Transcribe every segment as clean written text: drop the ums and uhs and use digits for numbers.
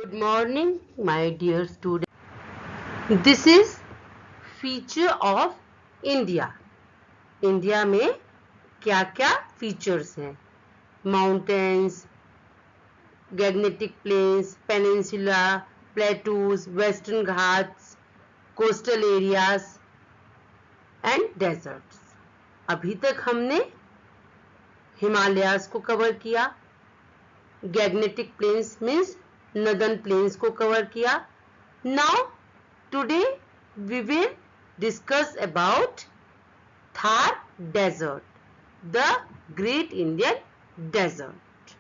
Good morning, my dear students. This is feature of India. India में क्या क्या features हैं? Mountains, Gangetic plains, peninsula, plateaus, western Ghats, coastal areas and deserts. अभी तक हमने हिमालयाज को कवर किया, Gangetic plains means northern plains को कवर किया. Now today we will discuss about Thar Desert, the Great Indian Desert.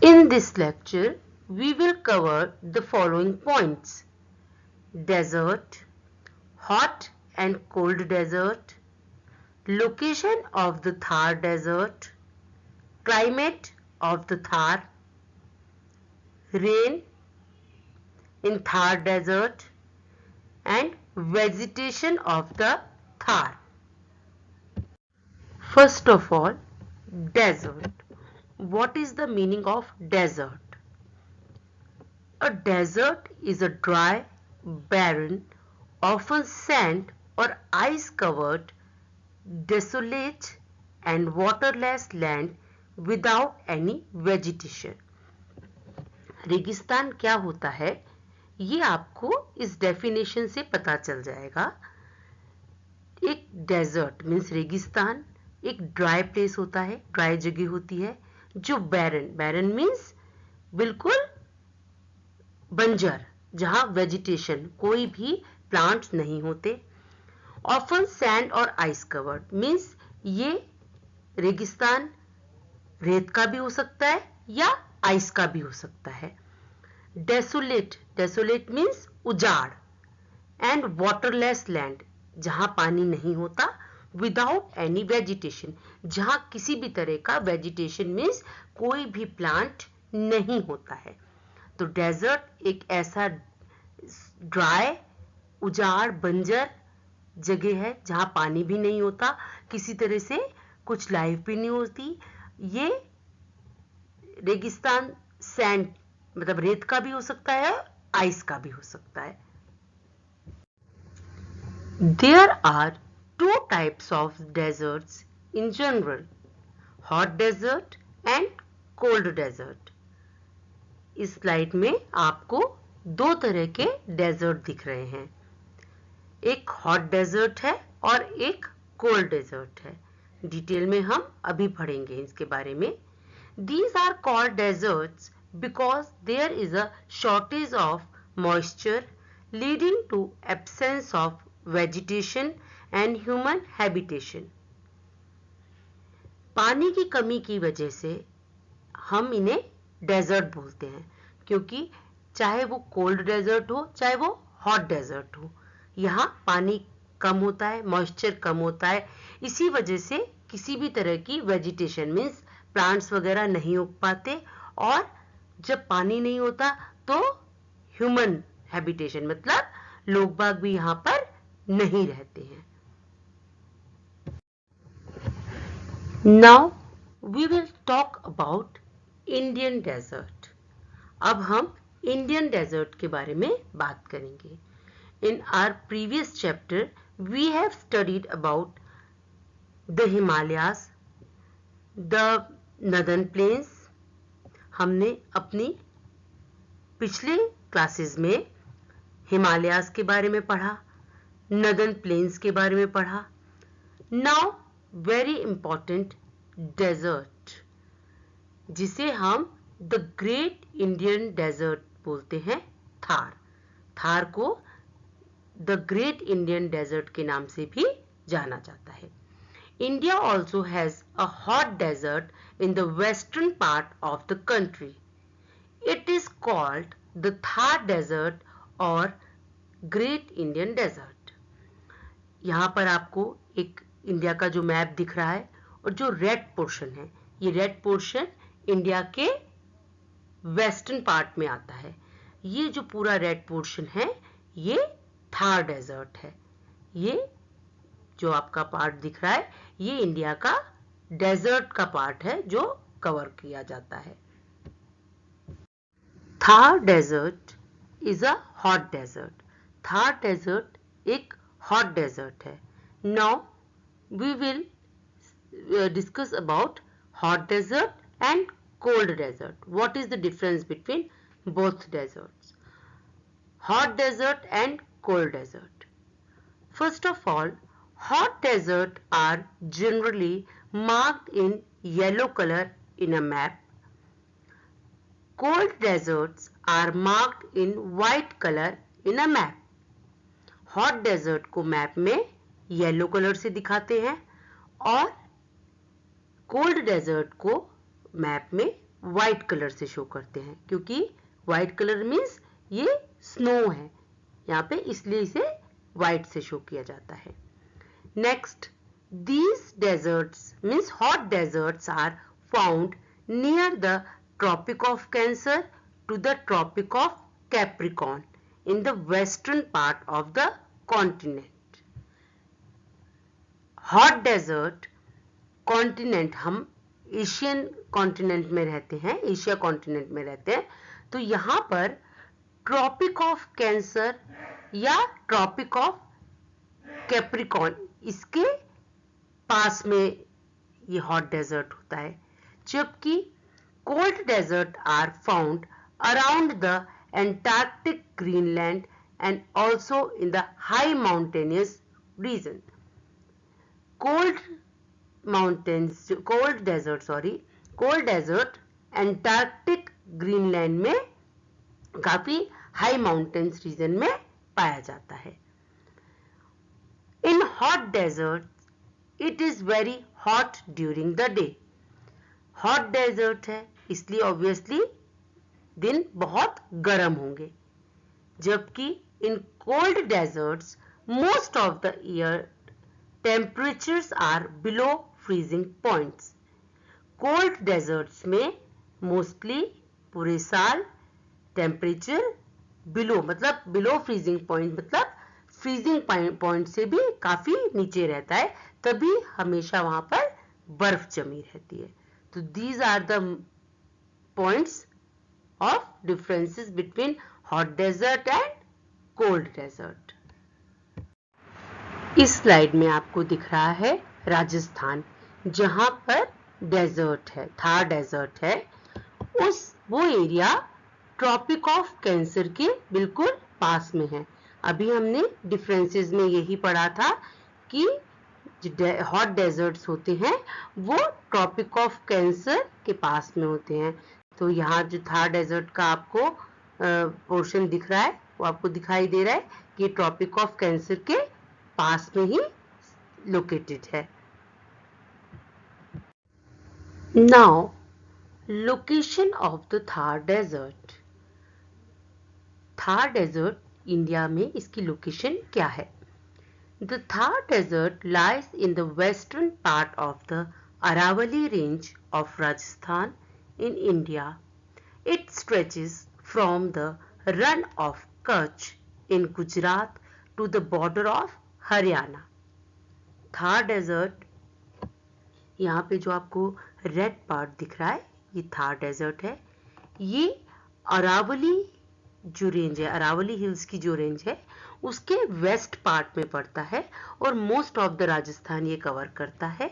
In this lecture we will cover the following points: desert, hot and cold desert, location of the Thar Desert, climate of the Thar, rain in Thar Desert and vegetation of the Thar. First of all, desert. What is the meaning of desert? A desert is a dry, barren, often sand or ice covered, desolate and waterless land without any vegetation. रेगिस्तान क्या होता है ये आपको इस definition से पता चल जाएगा. एक डेजर्ट मीन्स रेगिस्तान एक ड्राई प्लेस होता है, ड्राई जगह होती है जो बैरन मीन्स बिल्कुल बंजर, जहां वेजिटेशन कोई भी प्लांट्स नहीं होते. ऑफन सैंड और आइस कवर्ड मीन्स ये रेगिस्तान रेत का भी हो सकता है या आइस का भी हो सकता है. डेसोलेट मीन्स उजाड़ एंड वाटरलेस लैंड, जहां पानी नहीं होता. विदाउट एनी वेजिटेशन, जहां किसी भी तरह का वेजिटेशन मीन्स कोई भी प्लांट नहीं होता है. तो डेजर्ट एक ऐसा ड्राई, उजाड़, बंजर जगह है जहां पानी भी नहीं होता, किसी तरह से कुछ लाइफ भी नहीं होती. ये रेगिस्तान सैंड मतलब रेत का भी हो सकता है, आइस का भी हो सकता है. There are two types of deserts in general: hot desert and cold desert. इस स्लाइड में आपको दो तरह के डेजर्ट दिख रहे हैं. एक हॉट डेजर्ट है और एक कोल्ड डेजर्ट है. डिटेल में हम अभी पढ़ेंगे इसके बारे में. These are called deserts because there is a shortage of moisture leading to absence of vegetation and human habitation. पानी की कमी की वजह से हम इन्हें डेजर्ट बोलते हैं, क्योंकि चाहे वो कोल्ड डेजर्ट हो चाहे वो हॉट डेजर्ट हो, यहाँ पानी कम होता है, मॉइस्चर कम होता है. इसी वजह से किसी भी तरह की वेजिटेशन मीन्स प्लांट्स वगैरह नहीं उग पाते, और जब पानी नहीं होता तो ह्यूमन हैबिटेशन मतलब लोग बाग भी यहाँ पर नहीं रहते हैं. Now we will talk about Indian desert. अब हम इंडियन डेजर्ट के बारे में बात करेंगे. In our previous chapter we have studied about the Himalayas, the northern plains. हमने अपनी पिछले क्लासेस में हिमालयाज के बारे में पढ़ा, नदर्न प्लेन्स के बारे में पढ़ा. नाउ वेरी इंपॉर्टेंट डेजर्ट, जिसे हम द ग्रेट इंडियन डेजर्ट बोलते हैं, थार. थार को द ग्रेट इंडियन डेजर्ट के नाम से भी जाना जाता है. India also has a hot desert in the western part of the country. It is called the Thar Desert or Great Indian Desert. यहाँ पर आपको एक इंडिया का जो मैप दिख रहा है और जो रेड पोर्शन है, ये रेड पोर्शन इंडिया के वेस्टर्न पार्ट में आता है. ये जो पूरा रेड पोर्शन है ये थार डेजर्ट है. ये जो आपका पार्ट दिख रहा है ये इंडिया का डेजर्ट का पार्ट है जो कवर किया जाता है. Thar desert is a hot desert. Thar desert एक हॉट डेजर्ट है। Now we will discuss about hot desert and cold desert. What is the difference between both deserts? Hot desert and cold desert. First of all, hot desert are generally marked in yellow color in a map. Cold deserts are marked in white color in a map. Hot desert को map में yellow colour से दिखाते हैं और cold desert को map में white colour से show करते हैं, क्योंकि व्हाइट कलर मीन्स ये स्नो है यहाँ पे, इसलिए इसे व्हाइट से शो किया जाता है। Next, these deserts means hot deserts are found near the Tropic of Cancer to the Tropic of Capricorn in the western part of the continent. Hot desert continent, हम एशियन कॉन्टिनेंट में रहते हैं, Asia continent में रहते हैं, तो यहाँ पर ट्रॉपिक ऑफ कैंसर या ट्रॉपिक ऑफ कैप्रिकॉर्न, इसके पास में ये हॉट डेजर्ट होता है। जबकि cold desert are found around the Antarctic Greenland and also in the high mountainous region. Cold desert Antarctic Greenland में काफी हाई माउंटेन्स रीजन में पाया जाता है। In hot desert it is very hot during the day. Hot desert है इसलिए obviously दिन बहुत गर्म होंगे, जबकि in cold desserts most of the year temperatures are below freezing points. Cold deserts में mostly पूरे साल टेम्परेचर बिलो, मतलब बिलो फ्रीजिंग पॉइंट, मतलब फ्रीजिंग पॉइंट से भी काफी नीचे रहता है, तभी हमेशा वहां पर बर्फ जमी रहती है। तो these are the points of differences between hot desert and cold desert. इस स्लाइड में आपको दिख रहा है राजस्थान, जहां पर डेजर्ट है, थार डेजर्ट है, वो एरिया ट्रॉपिक ऑफ कैंसर के बिल्कुल पास में है। अभी हमने डिफरेंसेस में यही पढ़ा था कि हॉट डेजर्ट्स होते हैं वो ट्रॉपिक ऑफ कैंसर के पास में होते हैं। तो यहाँ जो थार डेजर्ट का आपको पोर्शन दिख रहा है, वो आपको दिखाई दे रहा है कि ट्रॉपिक ऑफ कैंसर के पास में ही लोकेटेड है। Now location of the Thar desert. Thar desert India में इसकी लोकेशन क्या है? The Thar desert lies in the western part of the Aravalli range of Rajasthan in India. It stretches from the Rann of Kutch in Gujarat to the border of Haryana. Thar desert, यहाँ पे जो आपको red part दिख रहा है ये थार डेजर्ट है। ये अरावली जो रेंज है, अरावली हिल्स की जो रेंज है, उसके वेस्ट पार्ट में पड़ता है और मोस्ट ऑफ द राजस्थान ये कवर करता है,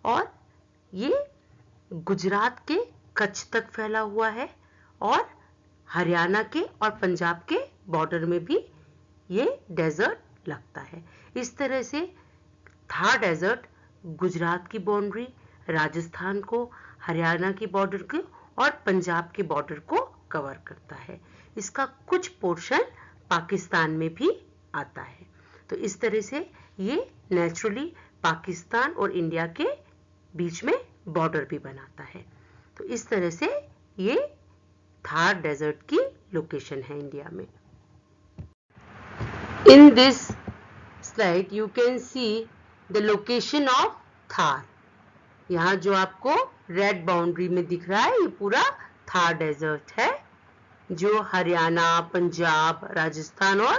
और ये गुजरात के कच्छ तक फैला हुआ है और हरियाणा के और पंजाब के बॉर्डर में भी ये डेजर्ट लगता है। इस तरह से थार डेजर्ट गुजरात की बाउंड्री, राजस्थान को, हरियाणा की बॉर्डर को और पंजाब के बॉर्डर को कवर करता है। इसका कुछ पोर्शन पाकिस्तान में भी आता है। तो इस तरह से ये नेचुरली पाकिस्तान और इंडिया के बीच में बॉर्डर भी बनाता है। तो इस तरह से ये थार डेजर्ट की लोकेशन है इंडिया में। In this slide you can see the location of Thar. यहाँ जो आपको रेड बाउंड्री में दिख रहा है ये पूरा थार डेजर्ट है, जो हरियाणा, पंजाब, राजस्थान और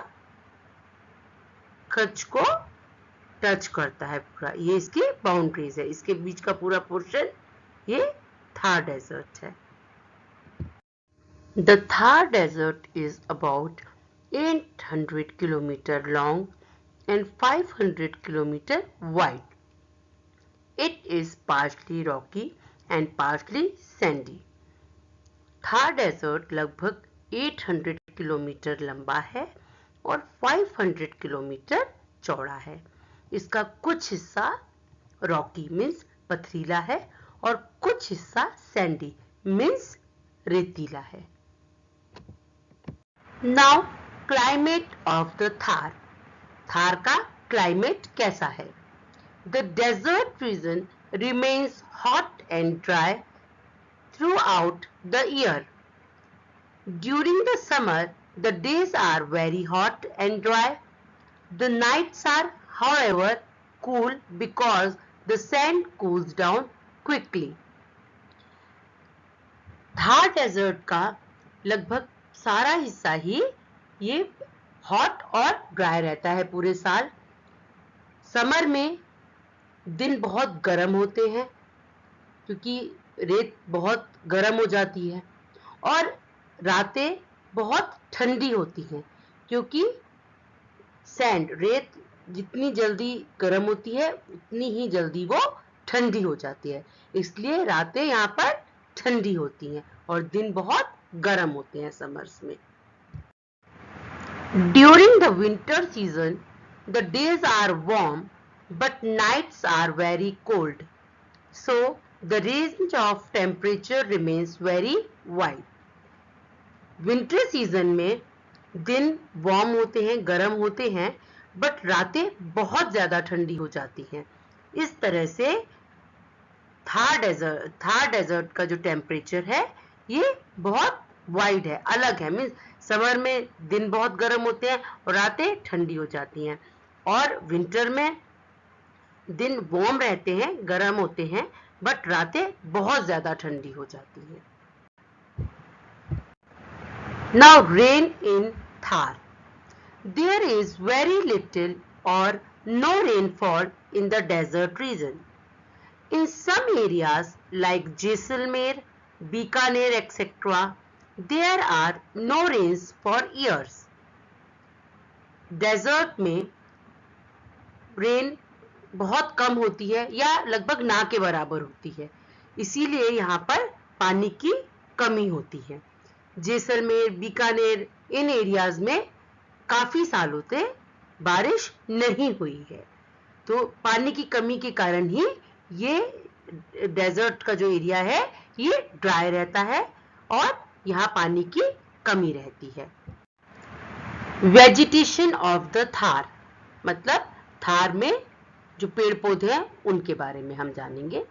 कच्छ को टच करता है पूरा। ये इसकी बाउंड्रीज है, इसके बीच का पूरा पोर्शन ये थार डेजर्ट है। The Thar Desert is about 800 km long and 500 km wide. It is partially rocky and partially sandy. Thar desert लगभग 800 किलोमीटर लंबा है और 500 किलोमीटर चौड़ा है। इसका कुछ हिस्सा रॉकी मीन्स पथरीला है और कुछ हिस्सा सैंडी मीन्स रेतीला है। Now climate of the Thar. Thar का क्लाइमेट कैसा है? The desert region remains hot and dry throughout the year. During the summer, the days are very hot and dry. The nights are, however, cool because the sand cools down quickly. Thar desert का लगभग सारा हिस्सा ही ये hot और dry रहता है पूरे साल। समर में दिन बहुत गर्म होते हैं क्योंकि रेत बहुत गर्म हो जाती है और रातें बहुत ठंडी होती हैं क्योंकि सैंड रेत जितनी जल्दी गर्म होती है उतनी ही जल्दी वो ठंडी हो जाती है, इसलिए रातें यहाँ पर ठंडी होती हैं और दिन बहुत गर्म होते हैं समर्स में। During the winter season the days are warm but nights are very cold, so the range of temperature remains very wide. Winter season में दिन वार्म होते हैं, गर्म होते हैं, बट रातें बहुत ज्यादा ठंडी हो जाती हैं। इस तरह से थार डेजर्ट का जो टेम्परेचर है ये बहुत वाइड है, अलग है। मीन्स समर में दिन बहुत गर्म होते हैं और रातें ठंडी हो जाती हैं और विंटर में दिन वार्म रहते हैं, गर्म होते हैं, बट रातें बहुत ज्यादा ठंडी हो जाती है। Now rain in Thar. There is very little और no rainfall in the desert region. In some areas like Jaisalmer, Bikaner etcetera, there are no rains for years. Desert में रेन बहुत कम होती है या लगभग ना के बराबर होती है, इसीलिए यहाँ पर पानी की कमी होती है। जैसलमेर, बीकानेर इन एरियाज में काफी सालों से बारिश नहीं हुई है, तो पानी की कमी के कारण ही ये डेजर्ट का जो एरिया है ये ड्राई रहता है और यहाँ पानी की कमी रहती है। वेजिटेशन ऑफ द थार मतलब थार में जो पेड़ पौधे हैं उनके बारे में हम जानेंगे।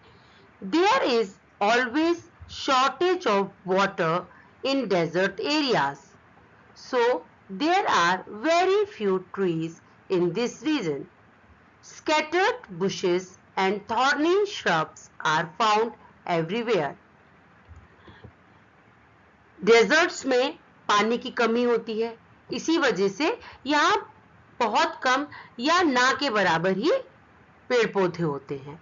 There is always shortage of water in desert areas, so there are very few trees in this region. Scattered bushes and thorny shrubs are found everywhere. Deserts में पानी की कमी होती है, इसी वजह से यहाँ बहुत कम या ना के बराबर ही पेड़ पौधे होते हैं।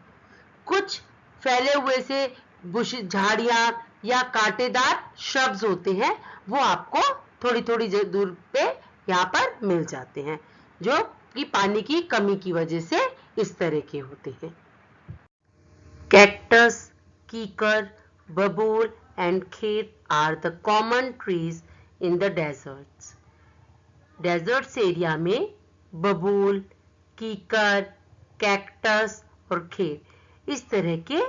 कुछ फैले हुए से बुश, झाड़ियां या कांटेदार श्रब्स होते हैं, वो आपको थोड़ी थोड़ी दूर पे यहाँ पर मिल जाते हैं, जो कि पानी की कमी की वजह से इस तरह के होते हैं। Cactus, kikar, babool and kher are the common trees in the deserts. Deserts area में बबूल, कीकर, कैक्टस और खेर इस तरह के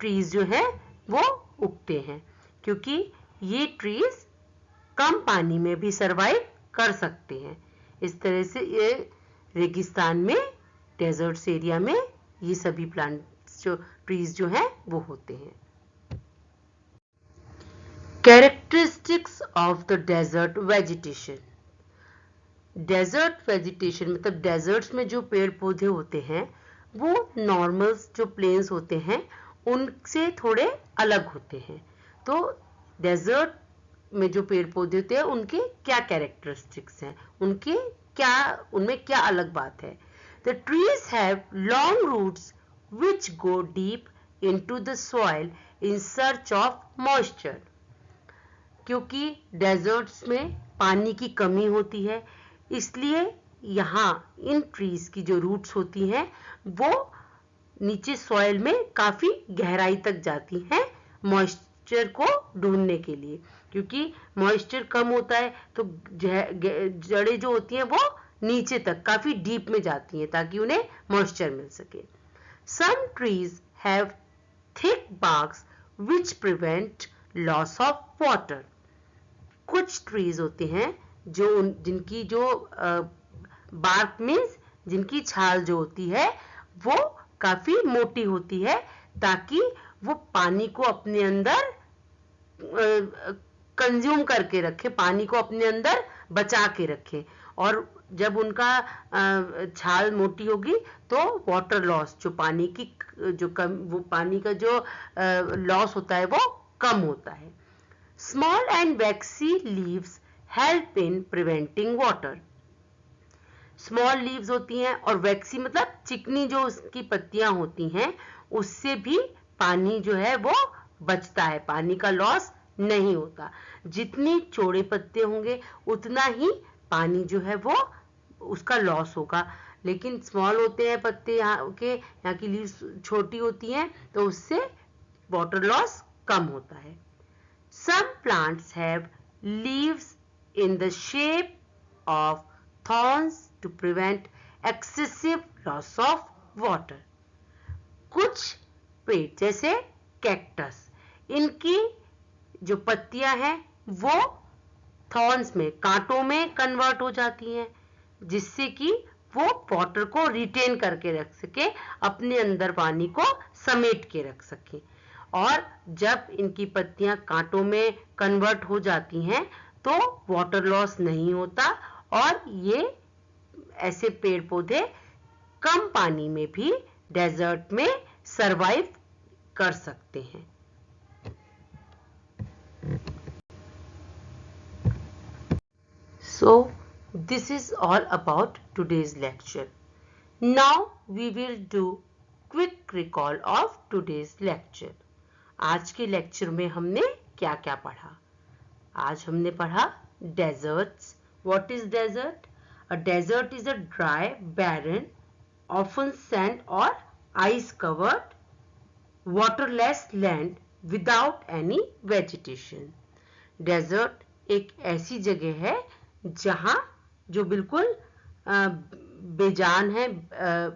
ट्रीज जो है वो उगते हैं, क्योंकि ये ट्रीज कम पानी में भी सरवाइव कर सकते हैं। इस तरह से ये रेगिस्तान में, डेजर्ट्स एरिया में ये सभी प्लांट्स जो ट्रीज जो हैं वो होते हैं। Characteristics of the desert vegetation. Desert vegetation मतलब डेजर्ट्स में जो पेड़ पौधे होते हैं वो नॉर्मल्स जो प्लेन्स होते हैं उनसे थोड़े अलग होते हैं। तो डेजर्ट में जो पेड़ पौधे होते हैं उनके क्या कैरेक्टरिस्टिक्स हैं, उनमें क्या अलग बात है। The trees have long roots which go deep into the soil in search of moisture. क्योंकि डेजर्ट्स में पानी की कमी होती है, इसलिए यहाँ इन ट्रीज की जो रूट्स होती हैं वो नीचे सॉइल में काफी गहराई तक जाती हैं मॉइस्चर को ढूंढने के लिए, क्योंकि मॉइस्चर कम होता है तो जड़ें जो होती हैं वो नीचे तक काफी डीप में जाती हैं ताकि उन्हें मॉइस्चर मिल सके। Some trees have thick barks which prevent loss of water. कुछ ट्रीज होते हैं जिनकी जो बार्क मीन्स जिनकी छाल जो होती है वो काफी मोटी होती है ताकि वो पानी को अपने अंदर कंज्यूम करके रखे, पानी को अपने अंदर बचा के रखे, और जब उनका छाल मोटी होगी तो वाटर लॉस, जो पानी की जो कम, वो पानी का जो लॉस होता है वो कम होता है। Small and vaccine leaves help in preventing water. Small leaves होती हैं और वैक्सी मतलब चिकनी जो उसकी पत्तियां होती हैं, उससे भी पानी जो है वो बचता है, पानी का लॉस नहीं होता। जितनी चौड़े पत्ते होंगे उतना ही पानी जो है वो उसका लॉस होगा, लेकिन स्मॉल होते हैं पत्ते, यहाँ की लीव्स छोटी होती हैं तो उससे वाटर लॉस कम होता है। Some plants have leaves in the shape of thorns to prevent excessive loss of water. कुछ पेड़ जैसे कैक्टस, इनकी जो पत्तियां हैं वो थॉर्न्स में, कांटों में कन्वर्ट हो जाती हैं, जिससे कि वो वाटर को रिटेन करके रख सके, अपने अंदर पानी को समेट के रख सके। और जब इनकी पत्तियां कांटों में कन्वर्ट हो जाती हैं तो वाटर लॉस नहीं होता और ये ऐसे पेड़ पौधे कम पानी में भी डेजर्ट में सरवाइव कर सकते हैं। So this is all about today's lecture. Now we will do quick recall of today's lecture. आज के लेक्चर में हमने क्या क्या पढ़ा? आज हमने पढ़ा desserts. What is desert? A desert is a dry, barren, often sand or ice covered, waterless land without any vegetation. Desert एक ऐसी जगह है जहां जो बिल्कुल बेजान है,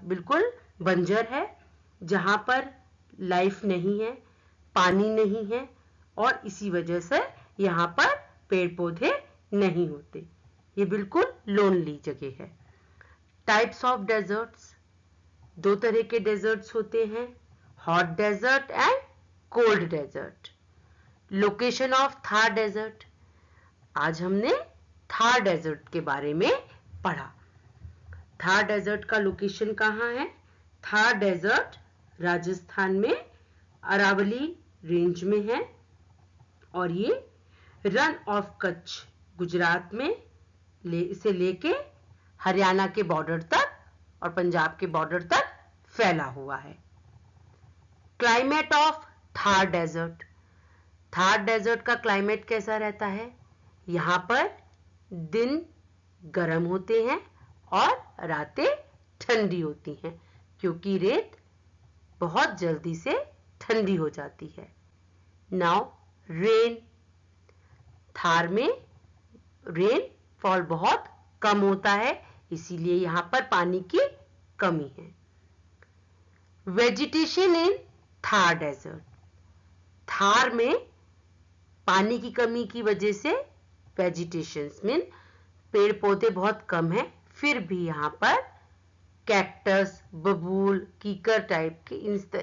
बिल्कुल बंजर है, जहां पर लाइफ नहीं है, पानी नहीं है और इसी वजह से यहाँ पर पेड़ पौधे नहीं होते। ये बिल्कुल लोनली जगह है। टाइप्स ऑफ डेजर्ट्स, दो तरह के डेजर्ट्स होते हैं, hot desert and cold desert. Location of Thar desert, आज हमने थार डेजर्ट के बारे में पढ़ा। थार डेजर्ट का लोकेशन कहाँ है? थार डेजर्ट राजस्थान में अरावली रेंज में है और ये रन ऑफ कच्छ गुजरात में से लेके हरियाणा के बॉर्डर तक और पंजाब के बॉर्डर तक फैला हुआ है। Climate of Thar desert, Thar desert का क्लाइमेट कैसा रहता है? यहाँ पर दिन गर्म होते हैं और रातें ठंडी होती हैं, क्योंकि रेत बहुत जल्दी से ठंडी हो जाती है। नाउ रेन, थार में रेन फॉल बहुत कम होता है, इसीलिए यहाँ पर पानी की कमी है। वेजिटेशन इन थार डेजर्ट, थार में पानी की कमी की वजह से वेजिटेशंस मीन पेड़ पौधे बहुत कम हैं, फिर भी यहाँ पर कैक्टस, बबूल, कीकर टाइप के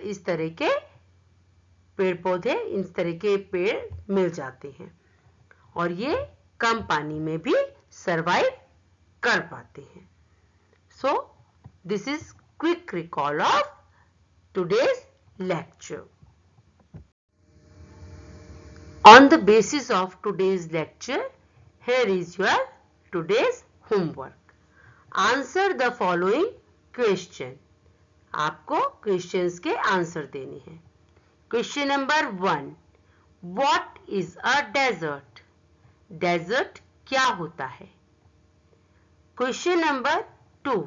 इस तरह के पेड़ पौधे, इस तरह के पेड़ मिल जाते हैं और ये कम पानी में भी सरवाइव कर पाते हैं। So this is quick recall of today's lecture. On the basis of today's lecture, here is your today's homework. Answer the following question. आपको questions के आंसर देने हैं। Question number 1. What is a desert? Desert क्या होता है? Question number 2,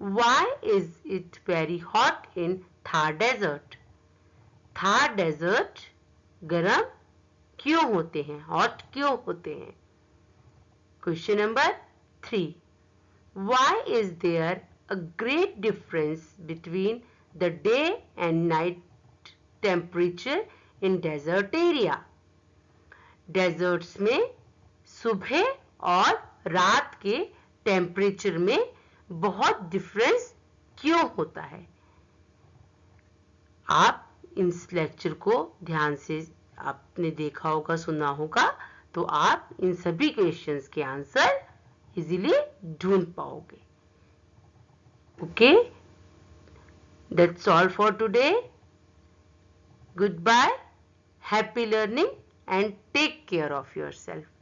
why is it very hot in Thar desert? Thar desert गरम क्यों होते हैं, हॉट क्यों होते हैं? Question number 3, why is there a great difference between the day and night temperature in desert area? Deserts में सुबह और रात के टेम्परेचर में बहुत डिफरेंस क्यों होता है? आप इस लेक्चर को ध्यान से आपने देखा होगा, सुना होगा, तो आप इन सभी क्वेश्चंस के आंसर इजीली ढूंढ पाओगे. Okay, that's all for today. Goodbye, happy learning and take care of yourself.